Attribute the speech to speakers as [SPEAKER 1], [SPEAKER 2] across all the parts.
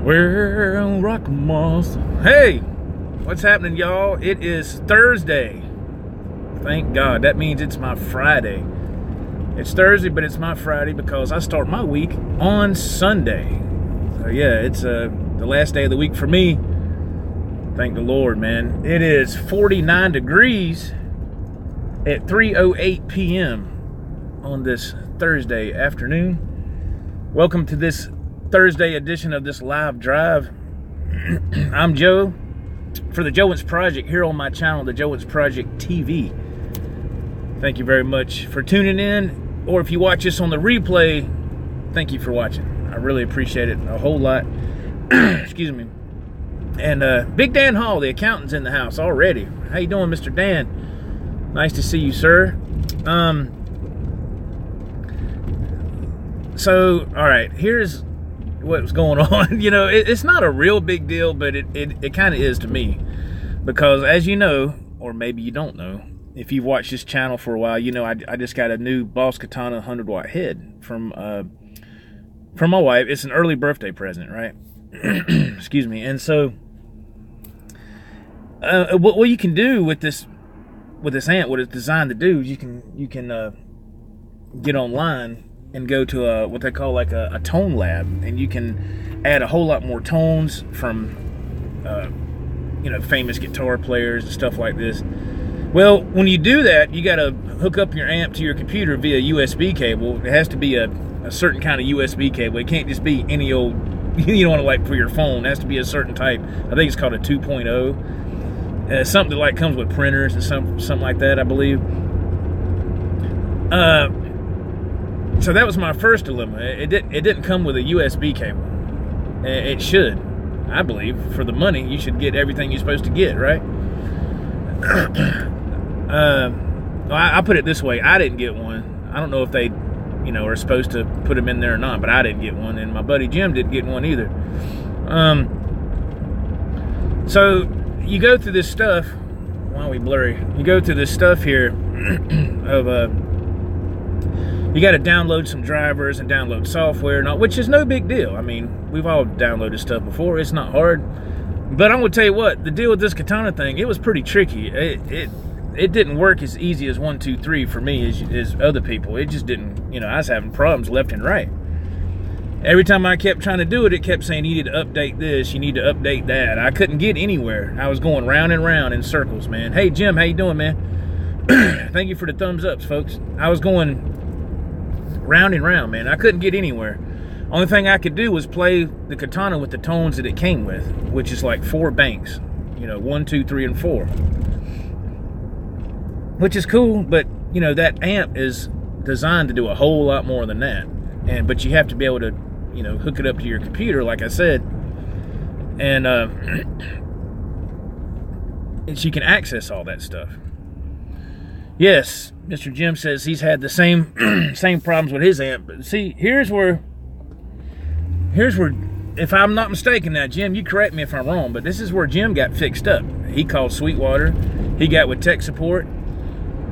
[SPEAKER 1] Well, rock moss. Hey, what's happening, y'all? It is Thursday. Thank God. That means it's my Friday. It's Thursday, but it's my Friday because I start my week on Sunday. So yeah, it's the last day of the week for me. Thank the Lord, man. It is 49 degrees at 3:08 p.m. on this Thursday afternoon. Welcome to this Thursday edition of this live drive. I'm Joe for the Joe Project here on my channel, the Joe Project TV. Thank you very much for tuning in, or if you watch this on the replay, thank you for watching. I really appreciate it a whole lot. Excuse me. And Big Dan Hall, the accountant's in the house already. How you doing, Mr. Dan? Nice to see you, sir. So, all right, here's what's going on. You know, it's not a real big deal, but it kind of is to me, because as you know, or maybe you don't know, if you've watched this channel for a while, you know I just got a new Boss Katana 100-watt head from my wife. It's an early birthday present, right? Excuse me. And so what you can do with this amp, what it's designed to do, is you can get online and go to what they call like a tone lab, and you can add a whole lot more tones from you know, famous guitar players and stuff like this. Well, when you do that, you got to hook up your amp to your computer via USB cable. It has to be a certain kind of USB cable. It can't just be any old, you know, like for your phone. It has to be a certain type. I think it's called a 2.0. Something that like comes with printers and something like that, I believe. So that was my first dilemma. It didn't come with a USB cable. It should, I believe. For the money, you should get everything you're supposed to get, right? I put it this way: I didn't get one. I don't know if they, you know, are supposed to put them in there or not, but I didn't get one, and my buddy Jim didn't get one either. So you go through this stuff. Why are we blurry? You go through this stuff here of you got to download some drivers and download software, which is no big deal. I mean, we've all downloaded stuff before. It's not hard. But I'm going to tell you what, the deal with this Katana thing, it was pretty tricky. It didn't work as easy as 1, 2, 3 for me as other people. It just didn't, you know, I was having problems left and right. Every time I kept trying to do it, it kept saying, you need to update this, you need to update that. I couldn't get anywhere. I was going round and round in circles, man. Hey, Jim, how you doing, man? Thank you for the thumbs ups, folks. I was going round and round, man. I couldn't get anywhere. Only thing I could do was play the Katana with the tones that it came with, which is like 4 banks, you know, 1, 2, 3, and 4, which is cool. But you know, that amp is designed to do a whole lot more than that, but you have to be able to, you know, hook it up to your computer, like I said, and you can access all that stuff. Yes, Mr. Jim says he's had the same problems with his amp. But see, here's where, if I'm not mistaken now, Jim, you correct me if I'm wrong, but this is where Jim got fixed up. He called Sweetwater. He got with tech support.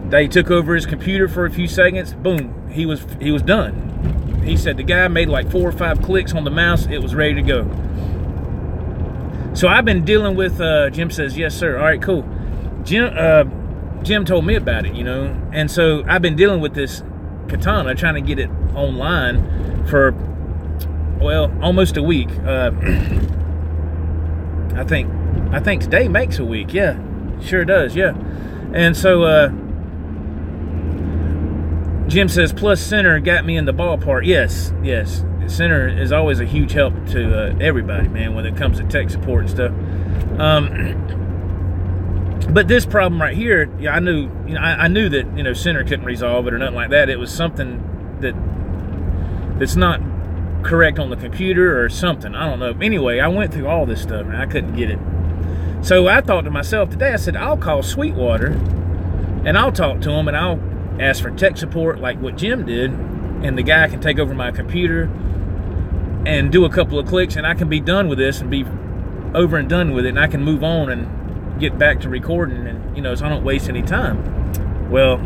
[SPEAKER 1] They took over his computer for a few seconds. Boom, he was done. He said the guy made like 4 or 5 clicks on the mouse. It was ready to go. So I've been dealing with, Jim says, yes, sir. All right, cool. Jim told me about it, you know, and so I've been dealing with this Katana, trying to get it online for, well, almost a week. I think today makes a week. Yeah, sure does. Yeah. And so Jim says plus Center got me in the ballpark. Yes, Center is always a huge help to everybody, man, when it comes to tech support and stuff. But this problem right here, yeah, I knew that, you know, Center couldn't resolve it or nothing like that. It was something that's not correct on the computer or something. I don't know. Anyway, I went through all this stuff and I couldn't get it. So I thought to myself today, I said, I'll call Sweetwater and I'll talk to him and I'll ask for tech support like what Jim did, and the guy can take over my computer and do a couple of clicks and I can be done with this and be over and done with it, and I can move on and get back to recording, and you know, so I don't waste any time. Well,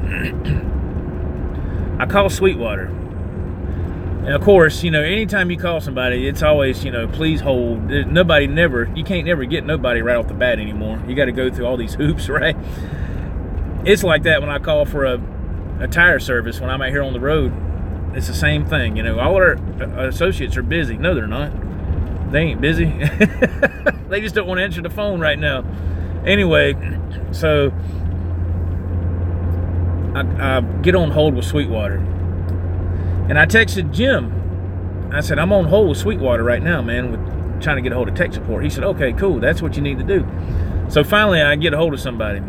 [SPEAKER 1] I called Sweetwater And of course, you know, anytime you call somebody, it's always, you know, please hold. You can't never get nobody right off the bat anymore. You got to go through all these hoops, right? It's like that when I call for a tire service when I'm out here on the road. It's the same thing, you know. All our associates are busy. No, they're not. They ain't busy. They just don't want to answer the phone right now. Anyway, so I get on hold with Sweetwater. And I texted Jim. I said, I'm on hold with Sweetwater right now, man, with trying to get a hold of tech support. He said, okay, cool. That's what you need to do. So finally, I get a hold of somebody.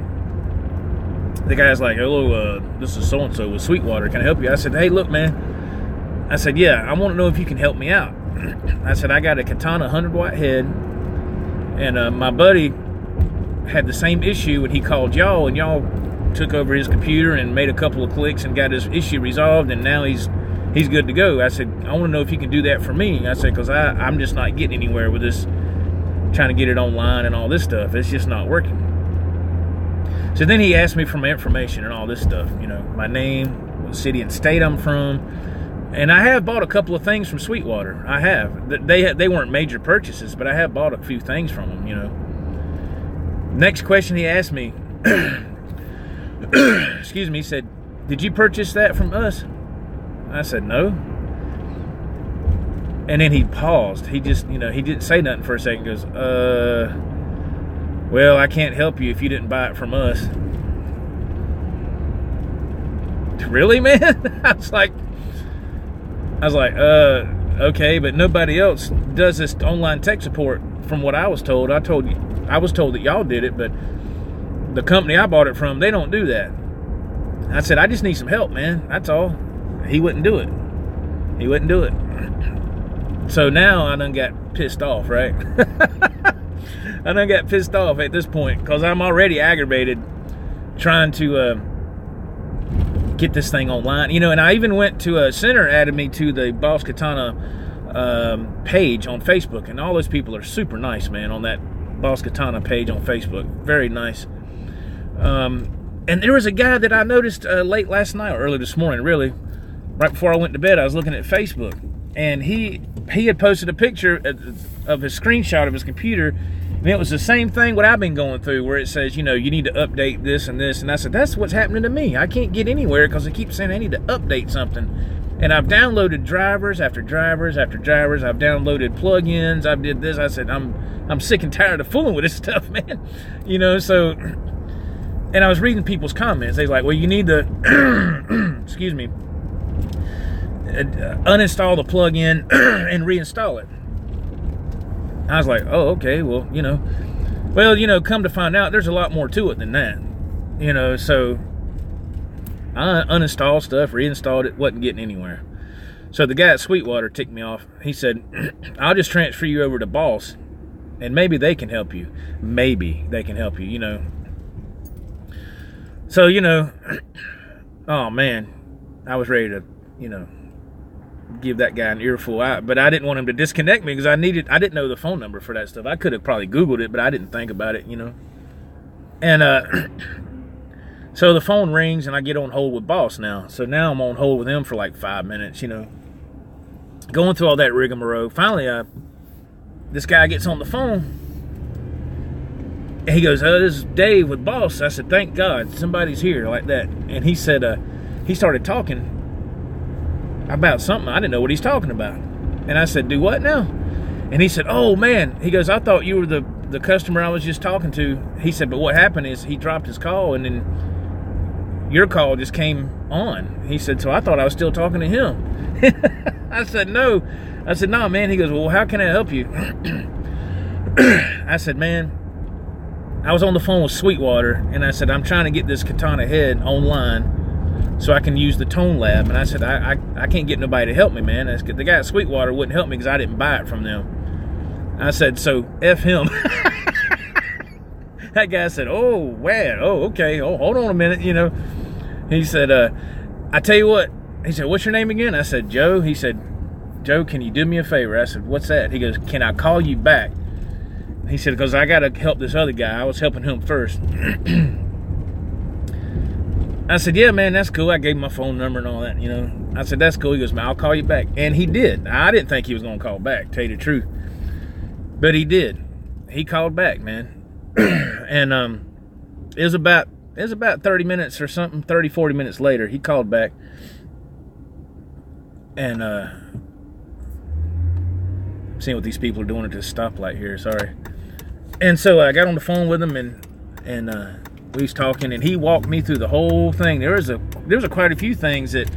[SPEAKER 1] The guy's like, hello, this is so-and-so with Sweetwater. Can I help you? I said, hey, look, man. I said, yeah, I want to know if you can help me out. I said, I got a Katana 100-watt head, and my buddy had the same issue, and he called y'all, and y'all took over his computer and made a couple of clicks and got his issue resolved, and now he's good to go. I said, I want to know if you can do that for me. I said, because I'm just not getting anywhere with this, trying to get it online and all this stuff. It's just not working. So then he asked me for my information and all this stuff, you know, my name, what city and state I'm from. And I have bought a couple of things from Sweetwater. I have. They weren't major purchases, but I have bought a few things from them, you know. Next question he asked me, excuse me, he said, did you purchase that from us? I said, no. And then he paused. He just, you know, he didn't say nothing for a second. He goes, well, I can't help you if you didn't buy it from us. Really, man? I was like, okay, but nobody else does this online tech support from what I was told. I was told that y'all did it, but the company I bought it from, they don't do that. I said, I just need some help, man. That's all. He wouldn't do it. He wouldn't do it. So now I done got pissed off, right? I done got pissed off at this point because I'm already aggravated trying to get this thing online. You know, and I even went to Center added me to the Boss Katana page on Facebook, and all those people are super nice, man, on that Boss Katana page on Facebook. Very nice. And there was a guy that I noticed late last night or early this morning, really, right before I went to bed. I was looking at Facebook, and he had posted a picture of his screenshot of his computer, and it was the same thing what I've been going through, where it says, you know, you need to update this and this. And I said, that's what's happening to me. I can't get anywhere because it keeps saying I need to update something. And I've downloaded drivers after drivers after drivers. I've downloaded plugins. I did this. I said, I'm sick and tired of fooling with this stuff, man. You know, so, and I was reading people's comments. They was like, well, you need to, excuse me, uninstall the plugin and reinstall it. I was like, oh, okay, well, you know, come to find out, there's a lot more to it than that, you know. So I uninstalled stuff, reinstalled it, wasn't getting anywhere. So the guy at Sweetwater ticked me off. He said, I'll just transfer you over to Boss, and maybe they can help you. Maybe they can help you, you know. So, you know, oh, man, I was ready to, you know, give that guy an earful out, but I didn't want him to disconnect me because I didn't know the phone number for that stuff. I could have probably Googled it, but I didn't think about it, you know. And so the phone rings and I get on hold with Boss now. So now I'm on hold with him for like 5 minutes, you know, going through all that rigmarole. Finally, this guy gets on the phone and he goes, this is Dave with Boss. I said, thank God somebody's here, like that. And he said, he started talking about something. I didn't know what he's talking about. And I said, do what now? And he said, oh, man. He goes, I thought you were the customer I was just talking to. He said, but what happened is he dropped his call, and then your call just came on. He said, so I thought I was still talking to him. I said, no. I said, no, man. He goes, well, how can I help you? I said, man, I was on the phone with Sweetwater, and I said, I'm trying to get this Katana head online so I can use the Tone Lab. And I said, I can't get nobody to help me, man. The guy at Sweetwater wouldn't help me because I didn't buy it from them. I said, so F him. That guy said, oh, man, oh, okay, oh, hold on a minute, you know. He said, I tell you what. He said, what's your name again? I said, Joe. He said, Joe, can you do me a favor? I said, what's that? He goes, can I call you back? He said, because I got to help this other guy. I was helping him first. I said, yeah, man, that's cool. I gave him my phone number and all that, you know. I said, that's cool. He goes, man, I'll call you back. And he did. I didn't think he was going to call back, tell you the truth. But he did. He called back, man. And it was about 30 minutes or something, 30, 40 minutes later, he called back. And seeing what these people are doing at this stoplight here, sorry. And so I got on the phone with him, and we was talking, and he walked me through the whole thing. There was quite a few things that,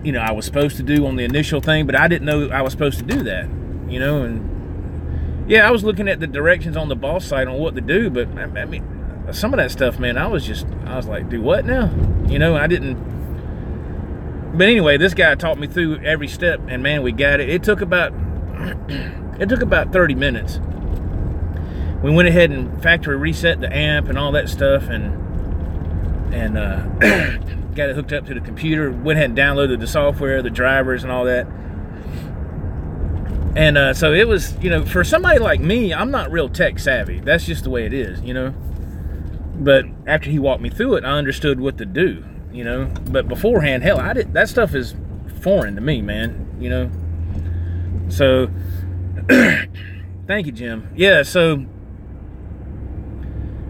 [SPEAKER 1] you know, I was supposed to do on the initial thing, but I didn't know I was supposed to do that, you know. And yeah, I was looking at the directions on the boss site on what to do, but I mean, some of that stuff, man, I was like, do what now? You know, I didn't. But anyway, this guy taught me through every step, and man, we got it. It took about 30 minutes. We went ahead and factory reset the amp and all that stuff, and got it hooked up to the computer. Went ahead and downloaded the software, the drivers, and all that. And so it was, you know, for somebody like me, I'm not real tech savvy. That's just the way it is, you know. But after he walked me through it, I understood what to do. You know, but beforehand, hell, that stuff is foreign to me, man, you know. So thank you, Jim. Yeah, so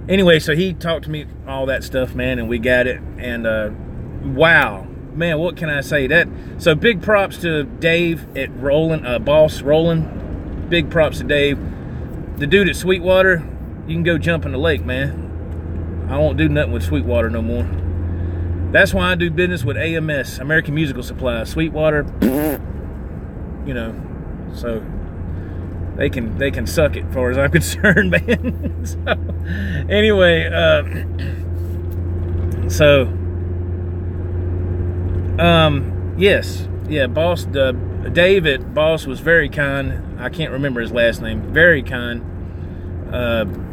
[SPEAKER 1] anyway, so he talked to me all that stuff, man, and we got it. And wow, man, what can I say? So big props to Dave at Boss Roland. Big props to Dave. The dude at Sweetwater, you can go jump in the lake, man. I won't do nothing with Sweetwater no more. That's why I do business with AMS, American Musical Supply. Sweetwater, you know, so they can suck it as far as I'm concerned, man. So anyway, yes, yeah, Boss, Dave at Boss was very kind. I can't remember his last name. Very kind.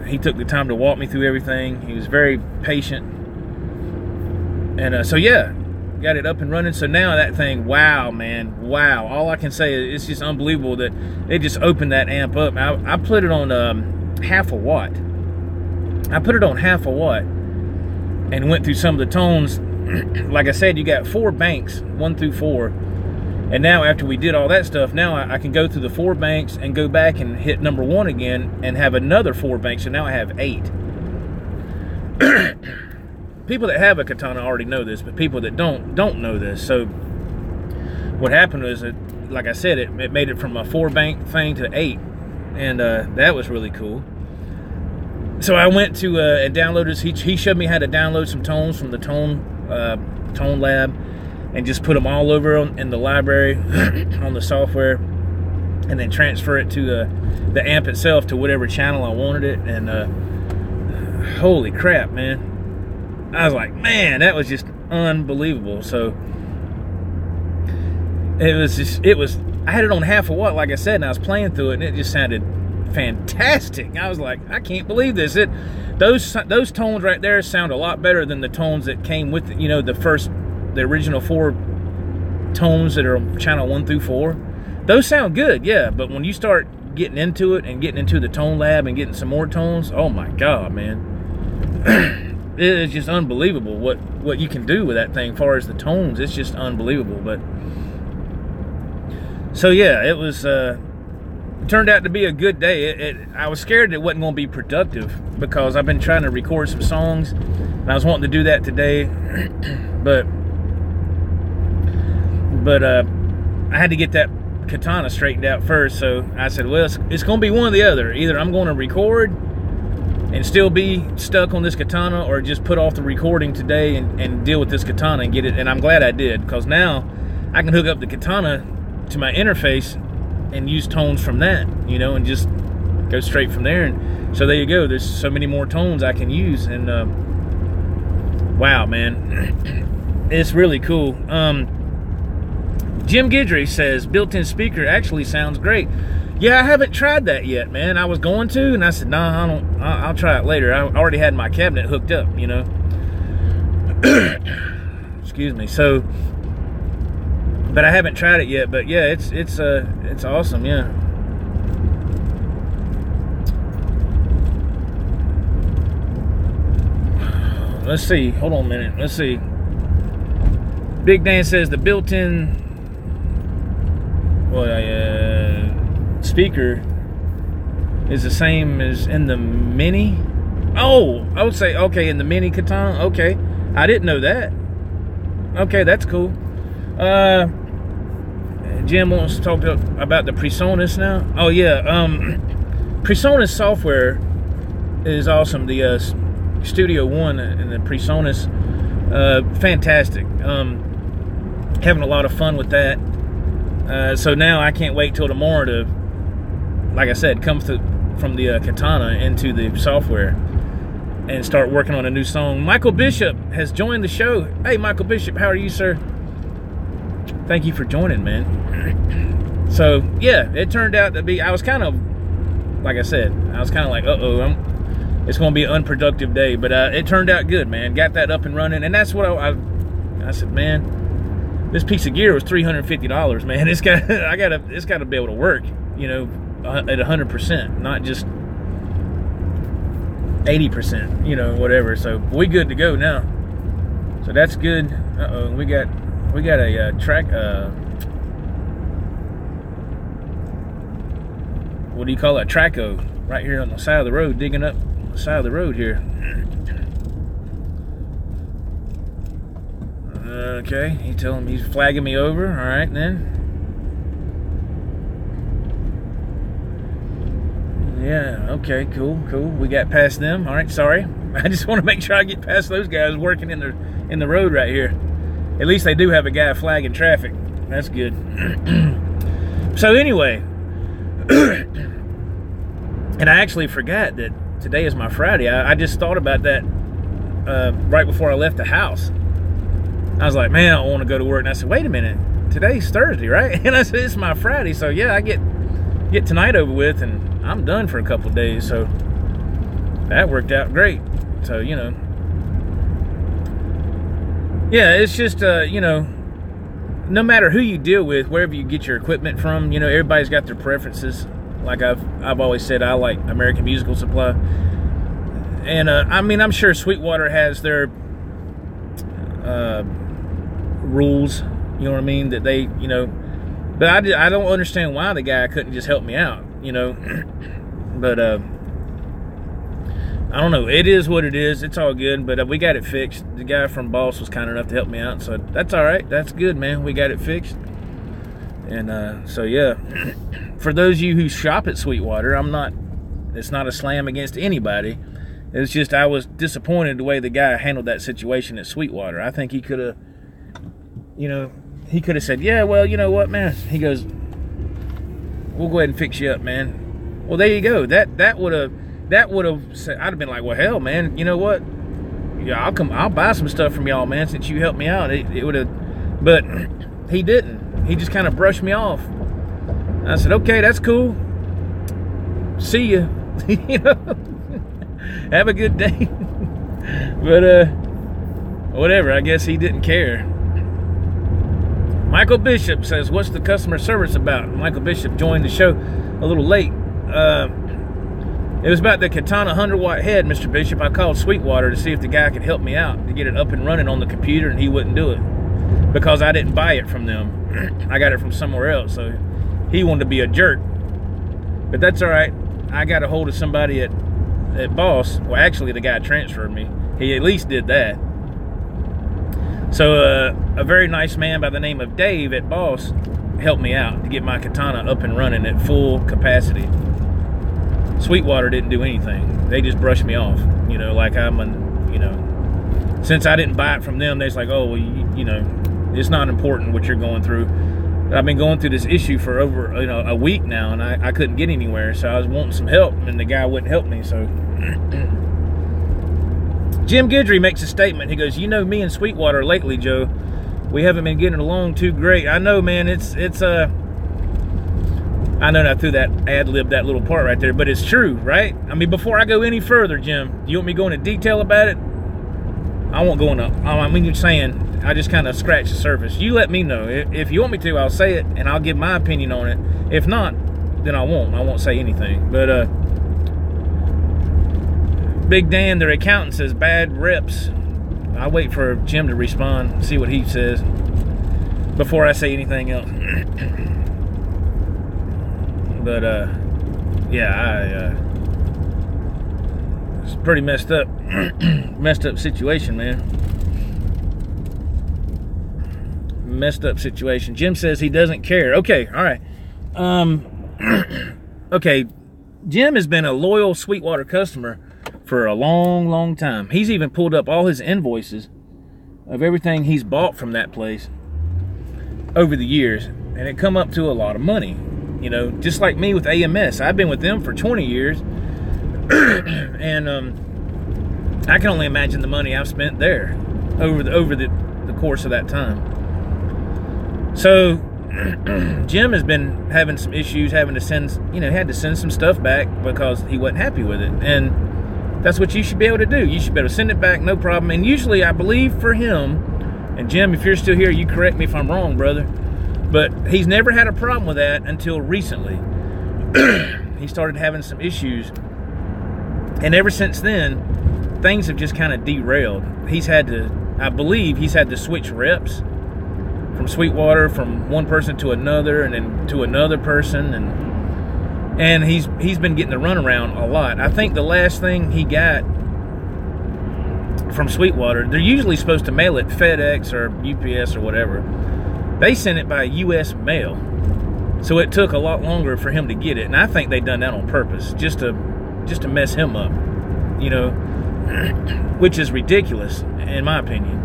[SPEAKER 1] He took the time to walk me through everything. He was very patient. And so yeah, got it up and running. So now that thing, wow, man, wow. All I can say is it's just unbelievable that it just opened that amp up. I put it on half a watt. I put it on half a watt and went through some of the tones. Like I said, you got 4 banks, 1 through 4. And now after we did all that stuff, now I can go through the 4 banks and go back and hit number 1 again and have another 4 banks. So now I have 8. People that have a katana already know this, but people that don't know this. So what happened was, like I said, it made it from a 4-bank thing to 8, and that was really cool. So I went to and downloaded. He showed me how to download some tones from the tone lab, and just put them all over in the library on the software, and then transfer it to the amp itself to whatever channel I wanted it. And holy crap, man! I was like, man, that was just unbelievable. So I had it on half a watt, like I said, and I was playing through it, and it just sounded fantastic. I was like, I can't believe this. Those tones right there sound a lot better than the tones that came with it, you know, the original 4 tones that are on channel 1 through 4. Those sound good, yeah, but when you start getting into it and getting into the tone lab and getting some more tones, oh my God, man. It is just unbelievable what you can do with that thing as far as the tones. It's just unbelievable. But so yeah, it was it turned out to be a good day. I was scared it wasn't going to be productive because I've been trying to record some songs and I was wanting to do that today, but I had to get that katana straightened out first. So I said, well, it's going to be one or the other. Either I'm going to record and still be stuck on this katana, or just put off the recording today and deal with this katana and get it. And I'm glad I did, because now I can hook up the katana to my interface and use tones from that, you know, and just go straight from there. And so there you go. There's so many more tones I can use. And wow, man, it's really cool. Jim Guidry says built-in speaker actually sounds great. Yeah, I haven't tried that yet, man. I was going to, and I said, nah, I'll try it later. I already had my cabinet hooked up, you know. Excuse me. So, but I haven't tried it yet. But yeah, it's awesome, yeah. let's see. Hold on a minute. Let's see. Big Dan says the built-in speaker is the same as in the Mini. Oh, I would say, okay, in the Mini Katana. Okay, I didn't know that. Okay, that's cool. Jim wants to talk about the PreSonus now. Oh yeah, PreSonus software is awesome. The Studio One and the PreSonus, fantastic. Having a lot of fun with that. So now I can't wait till tomorrow to, like I said, come from the Katana into the software and start working on a new song. Michael Bishop has joined the show. Hey, Michael Bishop, how are you, sir? Thank you for joining, man. So, yeah, it turned out to be, I was kind of, like I said, I was kind of like, uh-oh, it's going to be an unproductive day. But it turned out good, man. Got that up and running. And that's what I said, man, this piece of gear was $350, man. It's got to be able to work, you know, at 100%, not just 80%, you know, whatever. So we good to go now. So that's good. Uh-oh, we got a track. What do you call it? Traco right here on the side of the road, digging up the side of the road here. Okay, he telling me he's flagging me over. All right, then. Yeah, okay, cool. We got past them. All right, sorry. I just want to make sure I get past those guys working in the road right here. At least they do have a guy flagging traffic. That's good. So anyway, and I actually forgot that today is my Friday. I just thought about that right before I left the house. I was like, man, I don't want to go to work. And I said, wait a minute, today's Thursday, right? And I said, it's my Friday. So yeah, I get tonight over with and I'm done for a couple of days. So that worked out great. So, you know, yeah, it's just, you know, no matter who you deal with, wherever you get your equipment from, you know, everybody's got their preferences. Like I've always said, I like American Musical Supply. And, I mean, I'm sure Sweetwater has their rules, you know what I mean, that they, you know, but I don't understand why the guy couldn't just help me out, you know. But, I don't know. It is what it is. It's all good, but we got it fixed. The guy from Boss was kind enough to help me out, so that's all right. That's good, man. We got it fixed. And so, yeah. For those of you who shop at Sweetwater, it's not a slam against anybody. It's just I was disappointed the way the guy handled that situation at Sweetwater. I think he could have, you know, he could have said, yeah, well, you know what, man? He goes, we'll go ahead and fix you up, man. Well, there you go. That would have said, I'd have been like, well, hell, man, you know what? Yeah, I'll buy some stuff from y'all, man, since you helped me out. It would have, but he didn't. He just kind of brushed me off. I said, okay, that's cool. See ya. You know, have a good day. But whatever. I guess he didn't care. Michael Bishop says, what's the customer service about? Michael Bishop joined the show a little late. It was about the Katana 100-watt head, Mr. Bishop. I called Sweetwater to see if the guy could help me out to get it up and running on the computer, and he wouldn't do it because I didn't buy it from them. I got it from somewhere else, so he wanted to be a jerk. But that's all right. I got a hold of somebody at Boss. Well, actually, the guy transferred me. He at least did that. So a very nice man by the name of Dave at Boss helped me out to get my Katana up and running at full capacity. Sweetwater didn't do anything. They just brushed me off, you know, like I'm you know, since I didn't buy it from them, they're like, oh, well, you know, it's not important what you're going through. But I've been going through this issue for over, you know, a week now, and I couldn't get anywhere, so I was wanting some help, and the guy wouldn't help me, so. Jim Guidry makes a statement. He goes, you know, me and Sweetwater lately, Joe, we haven't been getting along too great. I know, man, I know I threw that ad-lib, that little part right there, but it's true, right? I mean, before I go any further, Jim, do you want me to go into detail about it? I won't go into, I mean, you're saying, I just kind of scratched the surface. You let me know. If you want me to, I'll say it, and I'll give my opinion on it. If not, then I won't say anything. But, Big Dan, their accountant says bad reps I'll wait for Jim to respond, see what he says before I say anything else. But yeah, it's a pretty messed up situation, man. Messed up situation. Jim says he doesn't care. Okay, all right. Okay, Jim has been a loyal Sweetwater customer for a long time. He's even pulled up all his invoices of everything he's bought from that place over the years, and it come up to a lot of money. You know, just like me with AMS. I've been with them for 20 years, and I can only imagine the money I've spent there over the course of that time. So Jim has been having some issues, having to send, had to send some stuff back because he wasn't happy with it. And that's what you should be able to do. You should be able to send it back, no problem. And usually, I believe for him, and Jim, if you're still here, you correct me if I'm wrong, brother, but he's never had a problem with that until recently. He started having some issues. And ever since then, things have just kind of derailed. I believe he's had to switch reps from Sweetwater, from one person to another, and then to another person, and he's been getting the runaround a lot. I think the last thing he got from Sweetwater, they're usually supposed to mail it FedEx or UPS or whatever. They sent it by U.S. mail, so it took a lot longer for him to get it. And I think they done that on purpose, just to mess him up, which is ridiculous in my opinion.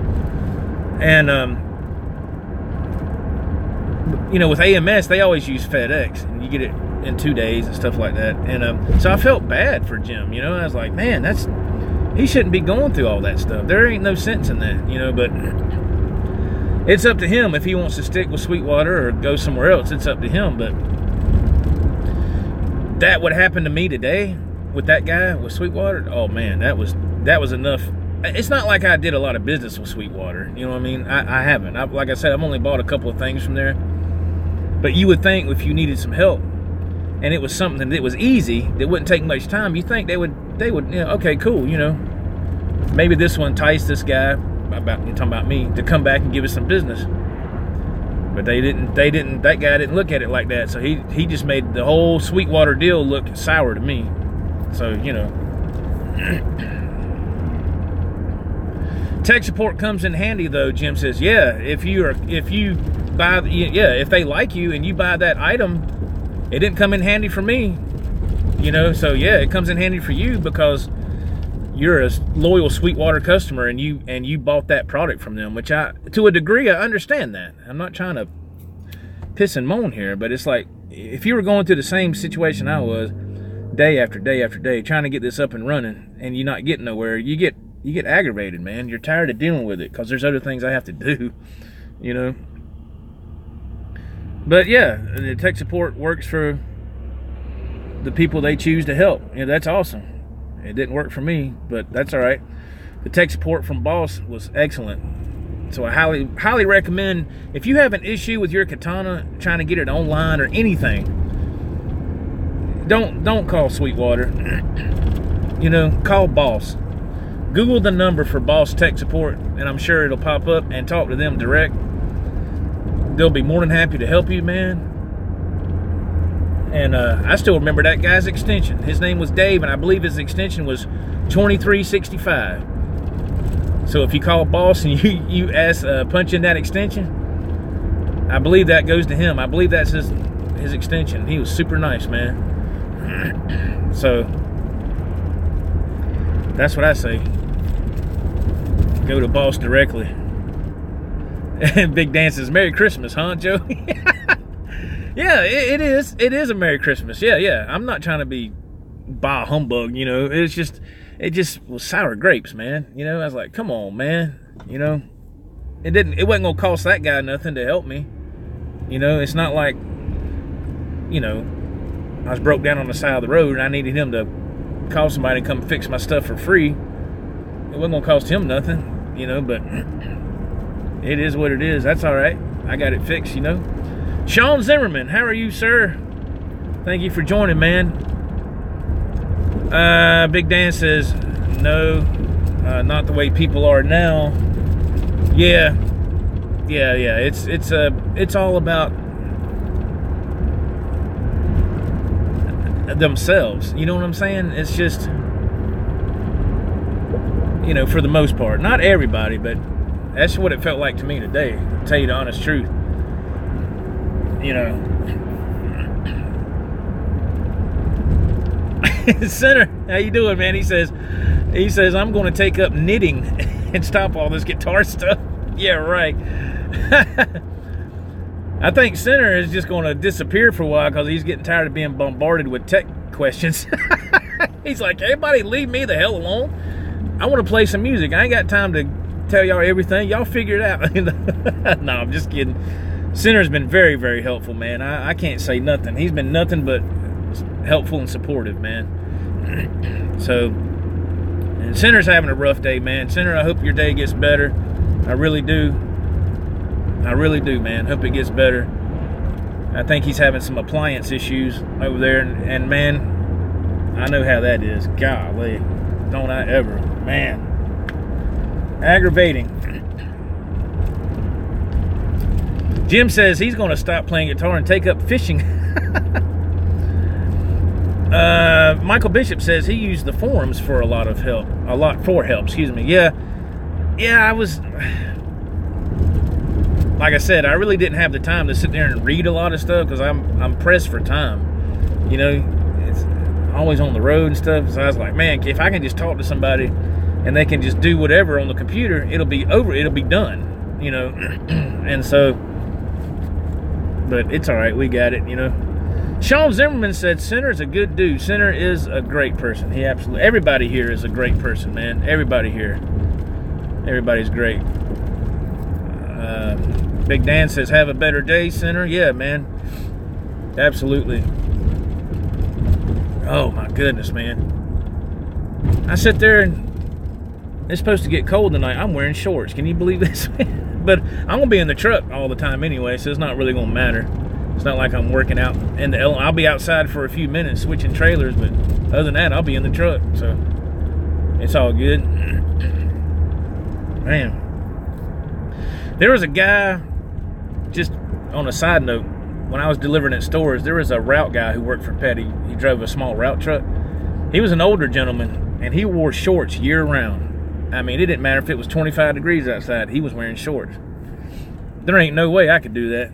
[SPEAKER 1] And with AMS, they always use FedEx, and you get it in 2 days and stuff like that. And so I felt bad for Jim. I was like, man, he shouldn't be going through all that stuff. There ain't no sense in that, but it's up to him if he wants to stick with Sweetwater or go somewhere else. It's up to him. But that would happen to me today with that guy with Sweetwater. Oh man, that was enough. It's not like I did a lot of business with Sweetwater. You know what I mean? I haven't. Like I said, I've only bought a couple of things from there. But you would think if you needed some help and it was something that was easy, that wouldn't take much time, you think they would, okay, cool, maybe this will entice this guy, you're talking about me, to come back and give us some business. But that guy didn't look at it like that. So he just made the whole Sweetwater deal look sour to me. So, tech support comes in handy though, Jim says. Yeah, if they like you and you buy that item, it didn't come in handy for me. So yeah, it comes in handy for you because you're a loyal Sweetwater customer and you bought that product from them, which to a degree I understand that. I'm not trying to piss and moan here, but it's like if you were going through the same situation I was, day after day after day, trying to get this up and running, and you're not getting nowhere, you get aggravated, man. You're tired of dealing with it because there's other things I have to do, But yeah, the tech support works for the people they choose to help. That's awesome. It didn't work for me, but that's all right. The tech support from Boss was excellent. So I highly recommend, if you have an issue with your katana, trying to get it online or anything, don't call Sweetwater. Call Boss. Google the number for Boss Tech Support, and I'm sure it'll pop up, and talk to them direct. They'll be more than happy to help you, man. And I still remember that guy's extension. His name was Dave, and I believe his extension was 2365. So if you call Boss and you ask punch in that extension, I believe that goes to him. I believe that's his extension. He was super nice, man. So that's what I say. Go to Boss directly. And Big Dan says, Merry Christmas, huh, Joe? Yeah, it is. It is a Merry Christmas. Yeah. I'm not trying to be bah humbug, It just was sour grapes, man. I was like, come on, man. It wasn't gonna cost that guy nothing to help me. It's not like, I was broke down on the side of the road and I needed him to call somebody to come fix my stuff for free. It wasn't gonna cost him nothing, but it is what it is. That's all right. I got it fixed, Sean Zimmerman, how are you, sir? Thank you for joining, man. Big Dan says, no. not the way people are now. Yeah. It's all about themselves. You know what I'm saying? It's just, you know, for the most part, not everybody, but that's what it felt like to me today. To tell you the honest truth, you know. Center, how you doing, man? He says I'm going to take up knitting and stop all this guitar stuff. Yeah, right. I think Center is just going to disappear for a while because he's getting tired of being bombarded with tech questions. He's like, everybody leave me the hell alone. I want to play some music. I ain't got time to tell y'all everything. Y'all figure it out. No, I'm just kidding. Center's been very, very helpful, man. I can't say nothing. He's been nothing but helpful and supportive, man. So, and Center's having a rough day, man. Center, I hope your day gets better. I really do. I really do, man. Hope it gets better. I think he's having some appliance issues over there, and man, I know how that is. Golly, don't I ever, man. Aggravating. Jim says he's going to stop playing guitar and take up fishing. Michael Bishop says he used the forums for a lot of help. Excuse me. Yeah, I was... Like I said, I really didn't have the time to sit there and read a lot of stuff because I'm pressed for time. You know, it's always on the road and stuff. So I was like, man, if I can just talk to somebody and they can just do whatever on the computer, it'll be over. It'll be done. You know, and so, but it's all right. We got it. You know. Sean Zimmerman said Center's a good dude. Center is a great person. He absolutely. Everybody here is a great person, man. Everybody here. Everybody's great. Big Dan says, have a better day, Center. Yeah, man. Absolutely. Oh, my goodness, man. I sit there and it's supposed to get cold tonight. I'm wearing shorts. Can you believe this? But I'm going to be in the truck all the time anyway, so it's not really going to matter. It's not like I'm working out in the I'll be outside for a few minutes switching trailers, but other than that, I'll be in the truck. So it's all good. Man. There was a guy, just on a side note, when I was delivering at stores, there was a route guy who worked for Petty. He drove a small route truck. He was an older gentleman, and he wore shorts year-round. I mean, it didn't matter if it was 25 degrees outside. He was wearing shorts. There ain't no way I could do that.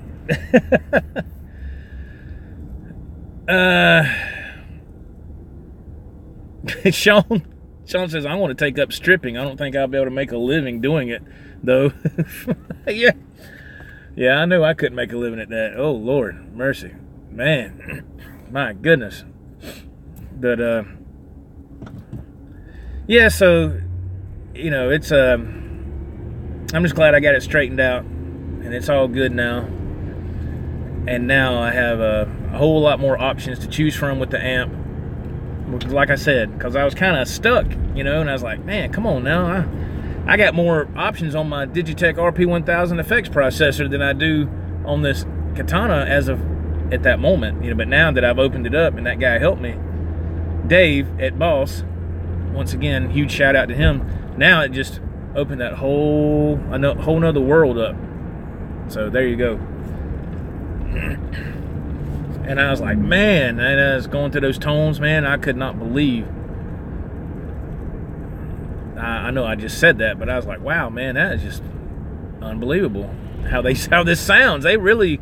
[SPEAKER 1] Sean says, I want to take up stripping. I don't think I'll be able to make a living doing it, though. Yeah, I knew I couldn't make a living at that. Oh, Lord, mercy. Man, my goodness. But, yeah, so, you know, it's, I'm just glad I got it straightened out, and it's all good now. And now I have a whole lot more options to choose from with the amp. Like I said, because I was kind of stuck, you know, and I was like, man, come on now. I got more options on my Digitech RP1000 effects processor than I do on this Katana as of at that moment, you know. But now that I've opened it up and that guy helped me, Dave at Boss, once again, huge shout out to him. Now it just opened that whole nother world up. So there you go. And I was like, man, and I was going through those tones, man, I could not believe. I know I just said that, but I was like, wow, man, that is just unbelievable how this sounds. They really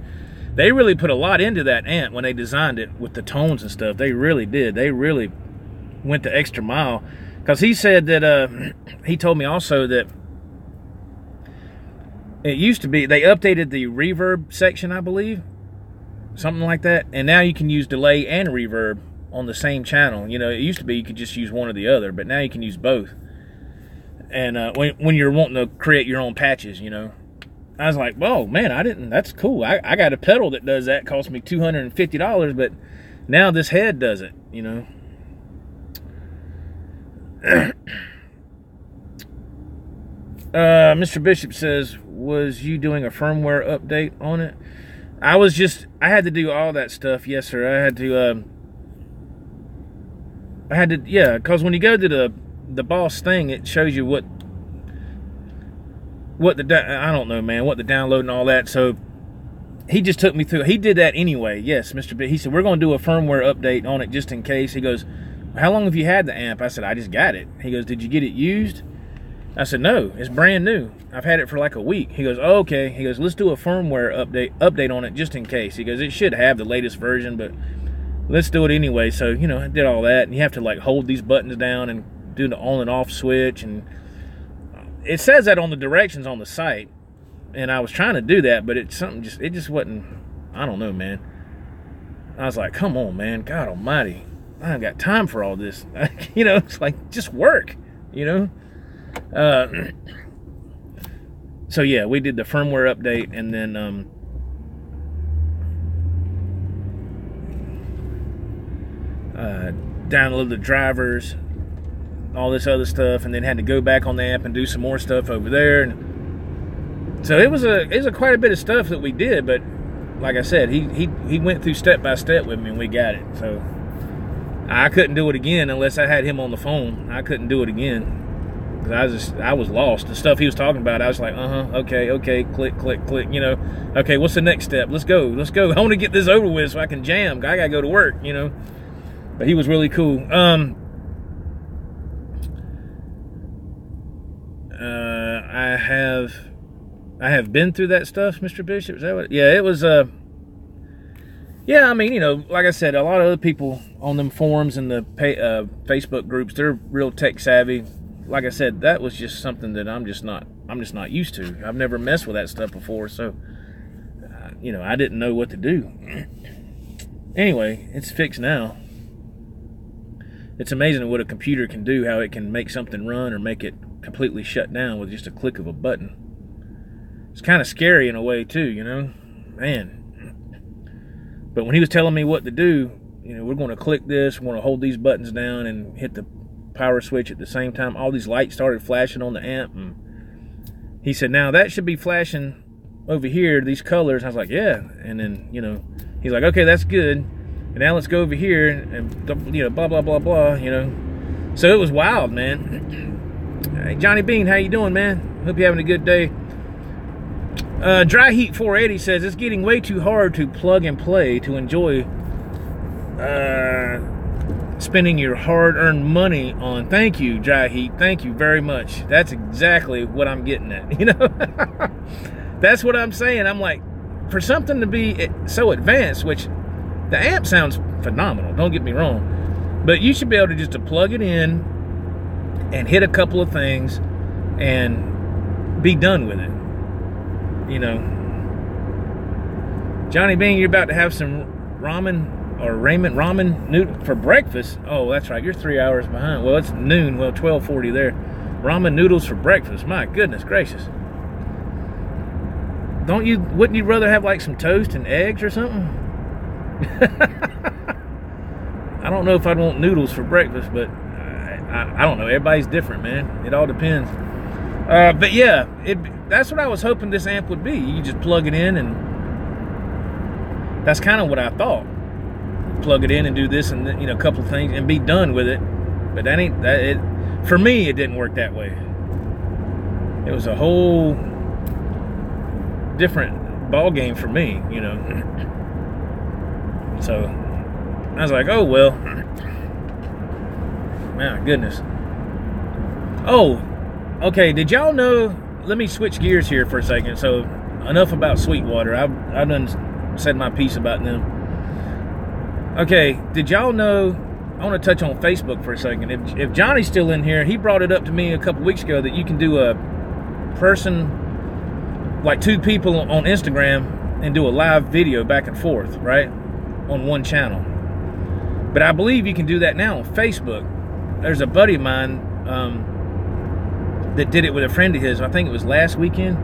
[SPEAKER 1] put a lot into that amp when they designed it with the tones and stuff. They really did. They really went the extra mile. Because he said that, he told me also that it used to be, they updated the reverb section, I believe. Something like that. And now you can use delay and reverb on the same channel. You know, it used to be you could just use one or the other, but now you can use both. And when you're wanting to create your own patches, you know. I was like, whoa, man, that's cool. I got a pedal that does that. Cost me $250, but now this head does it, you know. Mr. Bishop says, was you doing a firmware update on it? I had to do all that stuff. Yes, sir. I had to, yeah, because when you go to the Boss thing, it shows you what I don't know, man, what the download and all that. So he just took me through. He did that anyway. Yes, Mr. B. He said, we're going to do a firmware update on it just in case. He goes, how long have you had the amp? I said, I just got it. He goes, did you get it used? I said, no, it's brand new. I've had it for like a week. He goes, oh, okay. He goes, let's do a firmware update on it just in case. He goes, it should have the latest version, but let's do it anyway. So, you know, I did all that. And you have to like hold these buttons down and do the on and off switch. And it says that on the directions on the site. And I was trying to do that, but it just wasn't, I don't know, man. I was like, come on, man. God almighty. I haven't got time for all this. You know, it's like, just work, you know? So yeah, we did the firmware update, and then download the drivers, all this other stuff, and then had to go back on the app and do some more stuff over there. And so it was quite a bit of stuff that we did, but like I said, he went through step by step with me, and we got it. So I couldn't do it again unless I had him on the phone. I couldn't do it again because I was lost. The stuff he was talking about, I was like, okay, click, you know. Okay, what's the next step? Let's go. I want to get this over with so I can jam. I gotta go to work, you know. But he was really cool. I have been through that stuff, Mr. Bishop. Is that what? Yeah, it was. Yeah, I mean, you know, like I said, a lot of other people on them forums and the Facebook groups, they're real tech savvy. Like I said, that was just something that I'm just not used to. I've never messed with that stuff before, so you know, I didn't know what to do. Anyway, it's fixed now. It's amazing what a computer can do, how it can make something run or make it completely shut down with just a click of a button. It's kind of scary in a way too, you know, man. But when he was telling me what to do, you know, we're going to click this, we're going to hold these buttons down and hit the power switch at the same time. All these lights started flashing on the amp, and he said, now that should be flashing over here, these colors. I was like, yeah. And then, you know, he's like, okay, that's good. And now let's go over here and, you know, blah, blah, blah, blah, you know. So it was wild, man. Hey, Johnny Bean, how you doing, man? Hope you're having a good day. Dry Heat 480 says, it's getting way too hard to plug and play to enjoy spending your hard-earned money on. Thank you, Dry Heat. Thank you very much. That's exactly what I'm getting at, you know. That's what I'm saying. I'm like, for something to be so advanced, which the amp sounds phenomenal, don't get me wrong, but you should be able to just to plug it in and hit a couple of things and be done with it. You know, Johnny Bean, you're about to have some ramen noodle for breakfast. Oh, that's right, you're 3 hours behind. Well, it's noon, well, 12:40 there. Ramen noodles for breakfast. My goodness gracious. Wouldn't you rather have like some toast and eggs or something? I don't know if I'd want noodles for breakfast, but I don't know. Everybody's different, man. It all depends. But yeah, that's what I was hoping this amp would be. You just plug it in, and that's kind of what I thought. Plug it in and do this and, you know, a couple of things and be done with it. But that ain't that. It for me, it didn't work that way. It was a whole different ball game for me, you know. So I was like, oh well. My goodness. Oh. Okay, did y'all know, let me switch gears here for a second. So, enough about Sweetwater. I've done said my piece about them. Okay, did y'all know, I want to touch on Facebook for a second. If Johnny's still in here, he brought it up to me a couple weeks ago that you can do a person, like two people on Instagram, and do a live video back and forth, right? On one channel. But I believe you can do that now on Facebook. There's a buddy of mine, that did it with a friend of his. I think it was last weekend.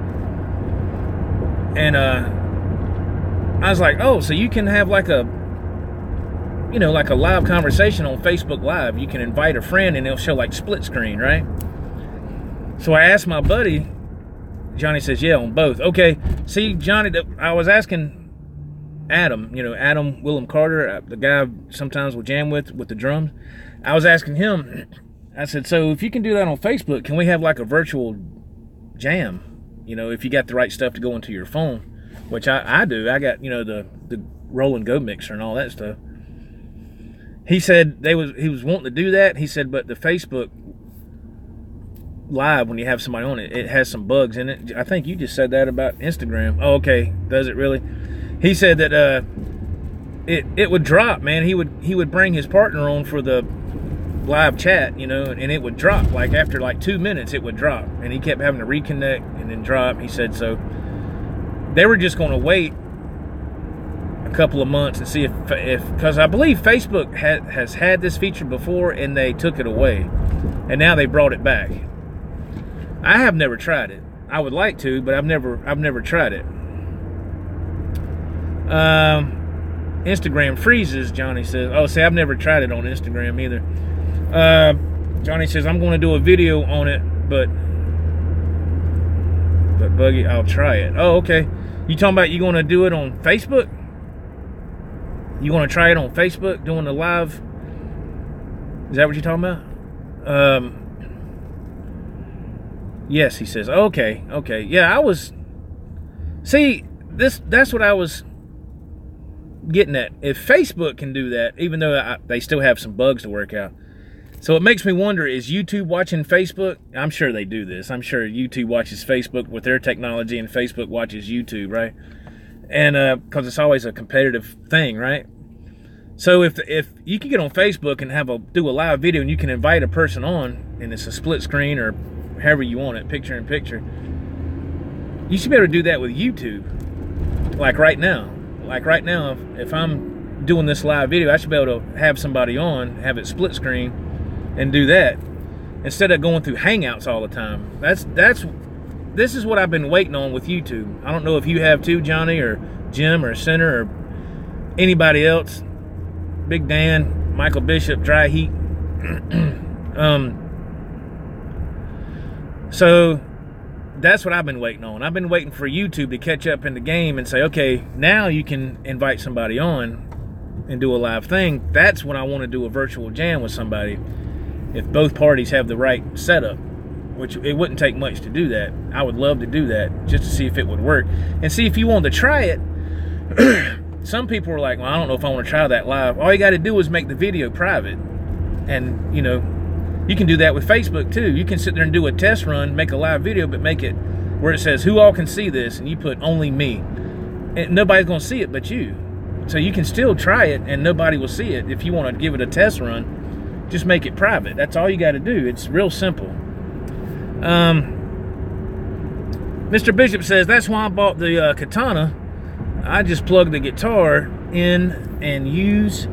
[SPEAKER 1] And I was like, oh, so you can have like a, you know, like a live conversation on Facebook Live. You can invite a friend and it'll show like split screen, right? So I asked my buddy. Johnny says, yeah, on both. Okay, see, Johnny, I was asking Adam, you know, Adam Willem Carter, the guy I sometimes will jam with the drums. I was asking him, I said, so if you can do that on Facebook, can we have like a virtual jam? You know, if you got the right stuff to go into your phone, which I do. I got, you know, the roll and go mixer and all that stuff. He said he was wanting to do that. He said, but the Facebook Live, when you have somebody on it, it has some bugs in it. I think you just said that about Instagram. Oh, okay. Does it really? He said that it would drop, man. He would bring his partner on for the live chat, you know, and it would drop. Like after like 2 minutes, it would drop, and he kept having to reconnect and then drop. He said so. They were just going to wait a couple of months and see if because I believe Facebook has had this feature before and they took it away, and now they brought it back. I have never tried it. I would like to, but I've never tried it. Instagram freezes, Johnny says. Oh, see, I've never tried it on Instagram either. Johnny says, I'm going to do a video on it, but Buggy, I'll try it. Oh, okay. You talking about you going to do it on Facebook? You want to try it on Facebook, doing the live? Is that what you're talking about? Yes, he says. Okay. Yeah, that's what I was getting at. If Facebook can do that, even though they still have some bugs to work out. So it makes me wonder, is YouTube watching Facebook? I'm sure they do this. I'm sure YouTube watches Facebook with their technology and Facebook watches YouTube, right? And because it's always a competitive thing, right? So if you can get on Facebook and do a live video and you can invite a person on and it's a split screen or however you want it, picture in picture, you should be able to do that with YouTube. Like right now, if I'm doing this live video, I should be able to have somebody on, have it split screen, and do that instead of going through Hangouts all the time. This is what I've been waiting on with YouTube. I don't know if you have too, Johnny or Jim or Center or anybody else. Big Dan, Michael Bishop, Dry Heat. So that's what I've been waiting on. I've been waiting for YouTube to catch up in the game and say, okay, now you can invite somebody on and do a live thing. That's when I want to do a virtual jam with somebody, if both parties have the right setup, which it wouldn't take much to do that. I would love to do that just to see if it would work and see if you wanted to try it. Some people are like, well, I don't know if I want to try that live. All you got to do is make the video private, and you know, you can do that with Facebook too. You can sit there and do a test run, make a live video, but make it where it says who all can see this, and you put only me. And nobody's going to see it but you. So you can still try it and nobody will see it. If you want to give it a test run, just make it private. That's all you got to do. It's real simple. Mr. Bishop says, that's why I bought the Katana. I just plug the guitar in and use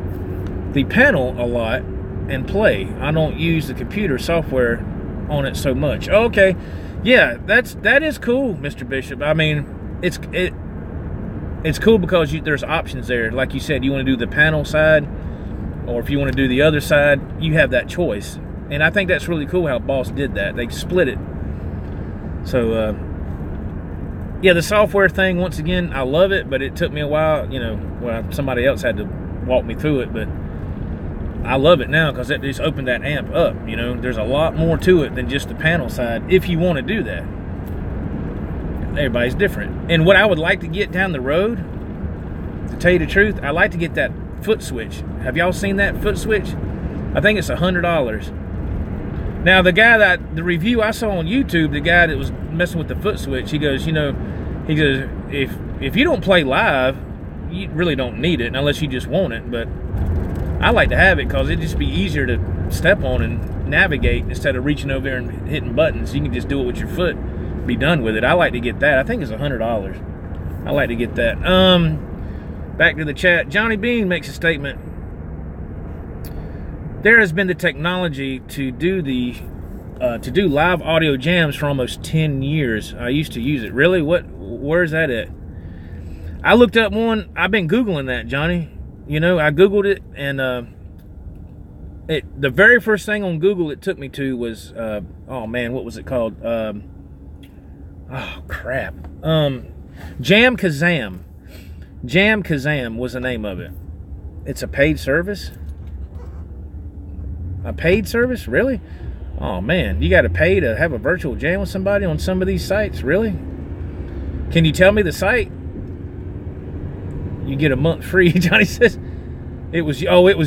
[SPEAKER 1] the panel a lot and play. I don't use the computer software on it so much. Okay, yeah, that is cool, Mr. Bishop. I mean, it's cool because there's options there. Like you said, you want to do the panel side, or if you want to do the other side, you have that choice. And I think that's really cool how Boss did that. They split it. So yeah, the software thing, once again, I love it, but it took me a while. You know, well, somebody else had to walk me through it, but I love it now because it just opened that amp up. You know, there's a lot more to it than just the panel side if you want to do that. Everybody's different. And what I would like to get down the road, to tell you the truth, I like to get that foot switch. Have y'all seen that foot switch? I think it's $100. Now, the review I saw on YouTube, the guy that was messing with the foot switch, he goes, if you don't play live, you really don't need it unless you just want it. But I like to have it because it'd just be easier to step on and navigate instead of reaching over there and hitting buttons. You can just do it with your foot, be done with it. I like to get that. I think it's $100. I like to get that. Back to the chat. Johnny Bean makes a statement. There has been the technology to do live audio jams for almost 10 years. I used to use it. Really? Where's that at? I looked up one. I've been Googling that, Johnny. You know, I Googled it, and the very first thing on Google it took me to was, oh man, what was it called? Oh crap. Jam Kazam. Jam Kazam was the name of it. It's a paid service. A paid service? Really? Oh man, you got to pay to have a virtual jam with somebody on some of these sites? Really? Can you tell me the site? You get a month free. Johnny says it was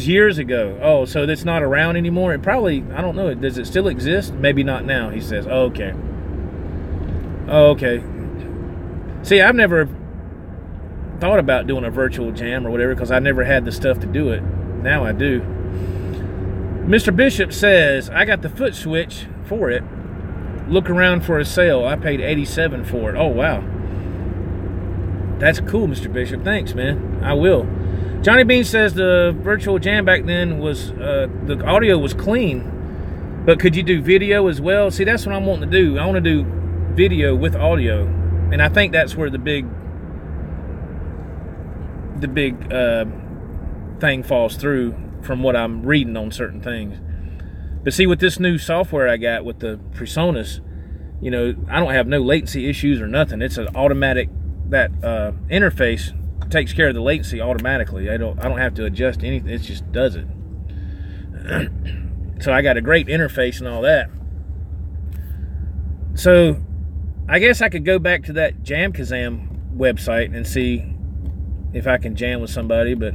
[SPEAKER 1] years ago. Oh, so that's not around anymore. It probably, I don't know. Does it still exist? Maybe not now. He says. Oh, okay. Oh, okay. See, I've never thought about doing a virtual jam or whatever because I never had the stuff to do it. Now I do. Mr. Bishop says, I got the foot switch for it. Look around for a sale. I paid $87 for it. Oh, wow. That's cool, Mr. Bishop. Thanks, man. I will. Johnny Bean says the virtual jam back then was, the audio was clean, but could you do video as well? See, that's what I'm wanting to do. I want to do video with audio, and I think that's where the big thing falls through from what I'm reading on certain things. But see, with this new software I got with the PreSonus, you know, I don't have no latency issues or nothing. It's an automatic, that interface takes care of the latency automatically. I don't have to adjust anything. It just does it. So I got a great interface and all that. So I guess I could go back to that JamKazam website and see if I can jam with somebody, but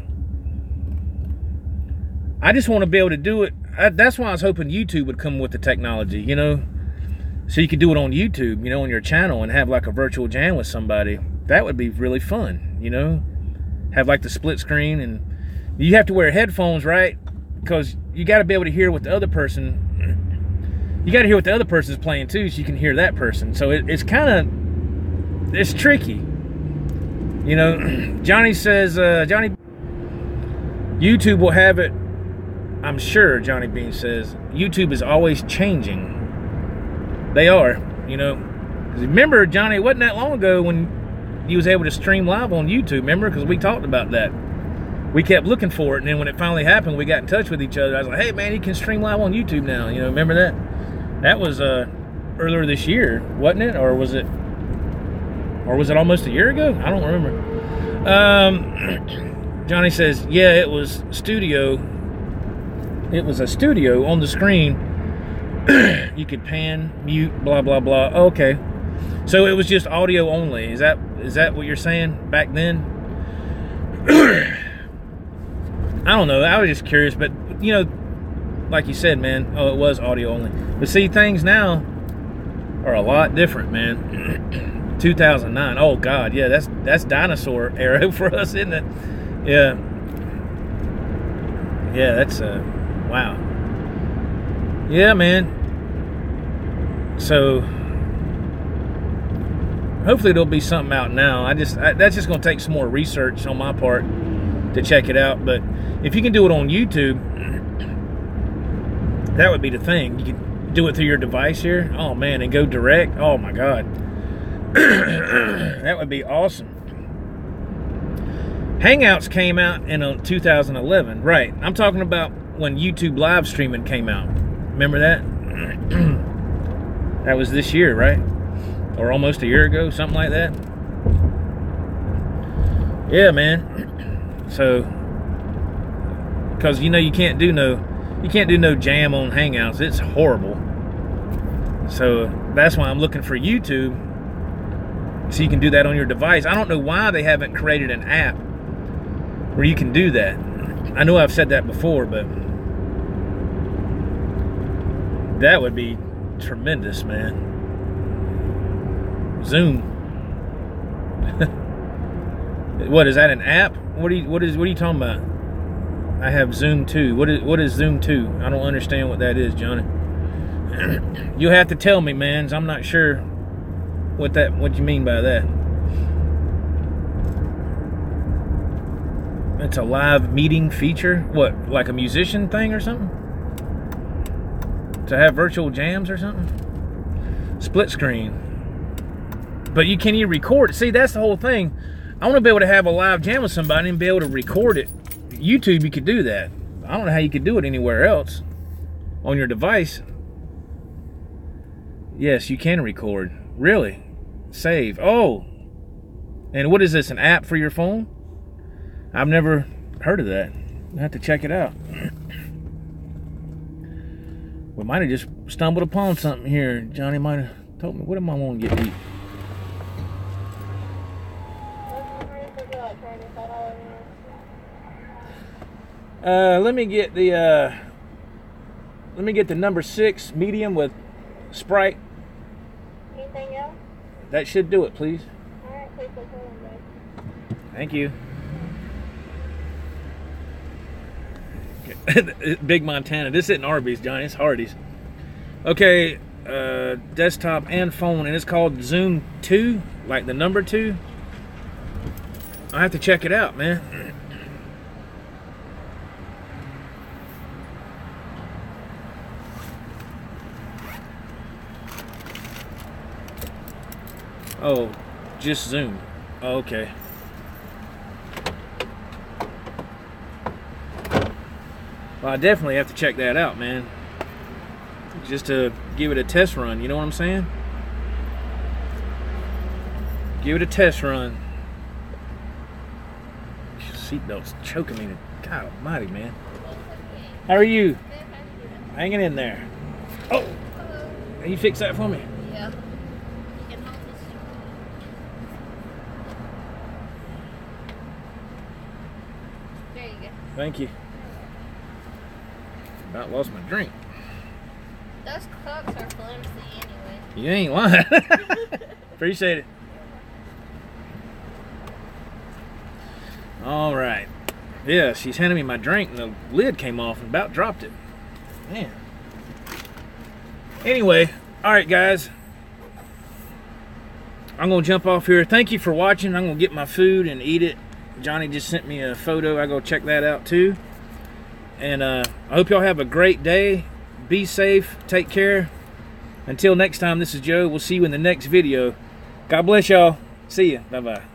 [SPEAKER 1] I just want to be able to do it. That's why I was hoping YouTube would come with the technology, you know, so you could do it on YouTube, you know, on your channel and have like a virtual jam with somebody. That would be really fun, you know, have like the split screen, and you have to wear headphones, right? Because you got to be able to hear what the other person, you got to hear what the other person's playing too, so you can hear that person. So it's kind of, it's tricky, you know. Johnny says, YouTube will have it. I'm sure, Johnny Bean says, YouTube is always changing. They are, you know. Remember, Johnny, it wasn't that long ago when you was able to stream live on YouTube, remember? Because we talked about that. We kept looking for it, and then when it finally happened, we got in touch with each other. I was like, hey, man, you can stream live on YouTube now. You know, remember that? That was earlier this year, wasn't it? Or was it almost a year ago? I don't remember. Johnny says, yeah, it was studio. It was a studio on the screen. You could pan, mute, blah, blah, blah. Okay. So it was just audio only. Is that what you're saying back then? I don't know. I was just curious. But, you know, like you said, man, oh, it was audio only. But see, things now are a lot different, man. 2009. Oh, God. Yeah, that's dinosaur era for us, isn't it? Yeah. Yeah, that's... wow. Yeah, man. So hopefully there'll be something out now. That's just going to take some more research on my part to check it out. But if you can do it on YouTube, that would be the thing. You can do it through your device here. Oh man, and go direct. Oh my God. That would be awesome. Hangouts came out in 2011. Right. I'm talking about when YouTube live streaming came out. Remember that? That was this year, right? Or almost a year ago, something like that. Yeah, man. So, because you know you can't do no jam on Hangouts. It's horrible. So that's why I'm looking for YouTube, so you can do that on your device. I don't know why they haven't created an app where you can do that. I know I've said that before, but that would be tremendous, man. Zoom. What is that, an app? What are you talking about? I have Zoom 2. What is Zoom 2? I don't understand what that is, Johnny. You'll have to tell me, man. I'm not sure what you mean by that. It's a live meeting feature. What, like a musician thing or something? To have virtual jams or something? Split screen. But can you record it? See, that's the whole thing. I want to be able to have a live jam with somebody and be able to record it. YouTube, you could do that. I don't know how you could do it anywhere else on your device. Yes, you can record. Really? Save. Oh. And what is this, an app for your phone? I've never heard of that. I have to check it out. We might have just stumbled upon something here. Johnny might have told me. What am I want to get to eat? Let me get the number 6 medium with Sprite.
[SPEAKER 2] Anything else?
[SPEAKER 1] That should do it, please.
[SPEAKER 2] All right, please go forward, babe.
[SPEAKER 1] Thank you. Okay. Big Montana. This isn't Arby's, Johnny. It's Hardee's. Okay, desktop and phone, and it's called Zoom 2, like the number 2. I have to check it out, man. Oh, just Zoom. Oh, okay. Well, I definitely have to check that out, man. Just to give it a test run, you know what I'm saying? Give it a test run. Seatbelt's choking me. God almighty, man. How are you? Hanging in there. Oh! Can you fix that for me?
[SPEAKER 2] Yeah. There you go.
[SPEAKER 1] Thank you. About lost my drink.
[SPEAKER 2] Those cups are flimsy anyway.
[SPEAKER 1] You ain't lying. Appreciate it. All right. Yeah, she's handing me my drink and the lid came off and about dropped it. Man. Anyway, all right, guys. I'm going to jump off here. Thank you for watching. I'm going to get my food and eat it. Johnny just sent me a photo. I go check that out too. And I hope y'all have a great day. Be safe. Take care. Until next time, this is Joe. We'll see you in the next video. God bless y'all. See ya. Bye-bye.